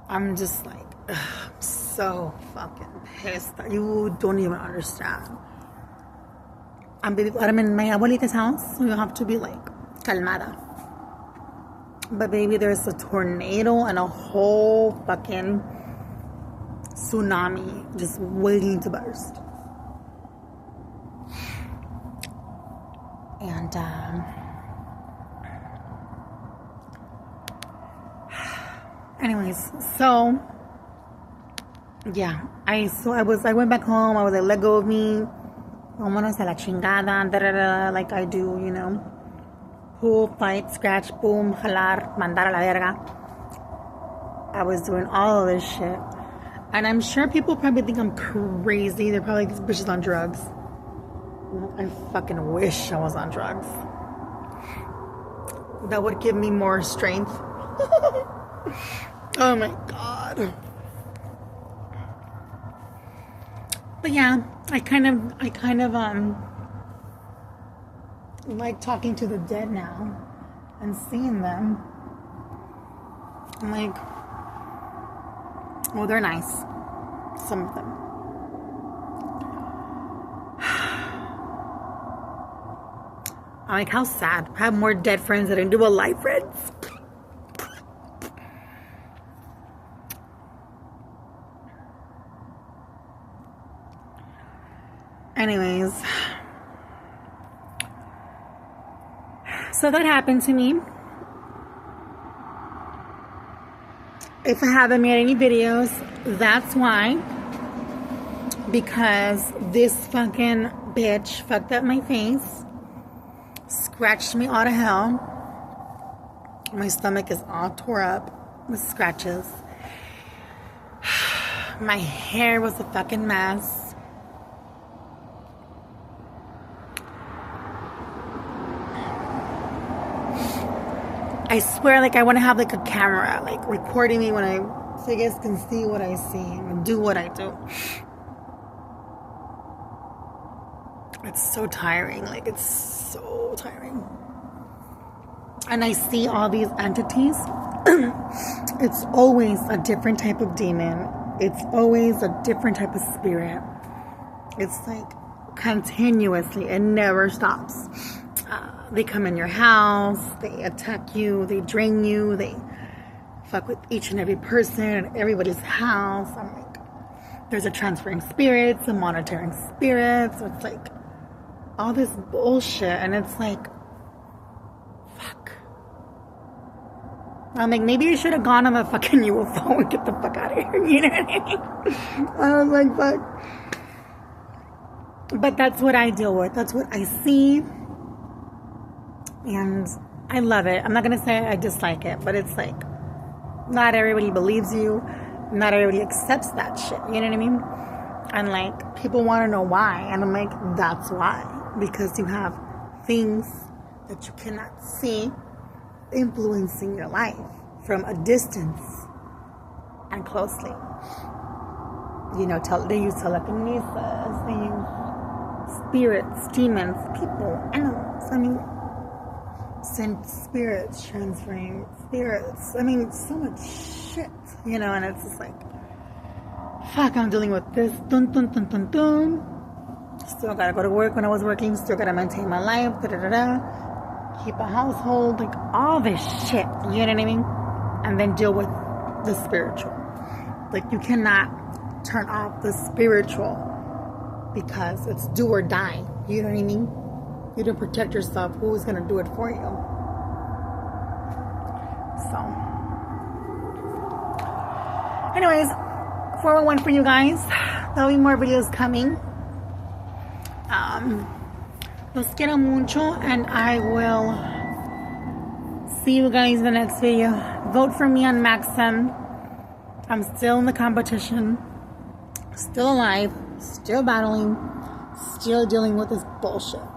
I'm just like, ugh, I'm so fucking pissed that you don't even understand. I'm in my abuelita's house, so you have to be like, calmada. But baby, there's a tornado and a whole fucking tsunami just waiting to burst. And anyways, so yeah, I went back home. I was like, let go of me, vámonos a la chingada, da da da, like I do, you know. Pull, fight, scratch, boom, jalar, mandar a la verga. I was doing all of this shit. And I'm sure people probably think I'm crazy. They're probably like, this bitch is on drugs. I fucking wish I was on drugs. That would give me more strength. Oh my God. But yeah, I kind of like talking to the dead now and seeing them. I'm like, well, they're nice. Some of them. I'm like, how sad. I have more dead friends than I do alive friends. Anyways. So that happened to me. If I haven't made any videos, that's why. Because this fucking bitch fucked up my face. Scratched me out of hell. My stomach is all tore up with scratches. My hair was a fucking mess. I swear, like, I want to have, like, a camera, like, recording me so you guys can see what I see and do what I do. It's so tiring. Like, it's so tiring. And I see all these entities. It's always a different type of demon. It's always a different type of spirit. It's, like, continuously. It never stops. They come in your house, they attack you, they drain you, they fuck with each and every person in everybody's house. I'm like, there's a transferring spirits, a monitoring spirits. It's like all this bullshit, and it's like, fuck. I'm like, maybe you should have gone on a fucking UFO and get the fuck out of here. You know what I mean? I was like, fuck. But that's what I deal with. That's what I see. And I love it. I'm not going to say I dislike it, but it's like, not everybody believes you. Not everybody accepts that shit. You know what I mean? And like, people want to know why. And I'm like, that's why. Because you have things that you cannot see influencing your life from a distance and closely. You know, they use telekinesis, they use spirits, demons, people, animals. I mean, send spirits, transferring spirits. I mean, so much shit, you know, and it's just like, fuck, I'm dealing with this. Dun, dun, dun, dun, dun. Still gotta go to work when I was working. Still gotta maintain my life. Da, da, da, da. Keep a household. Like, all this shit, you know what I mean? And then deal with the spiritual. Like, you cannot turn off the spiritual because it's do or die. You know what I mean? You don't protect yourself, who's going to do it for you? So, anyways, 411 for you guys. There'll be more videos coming. Los quiero mucho, and I will see you guys in the next video. Vote for me on Maxim. I'm still in the competition. Still alive. Still battling. still dealing with this bullshit.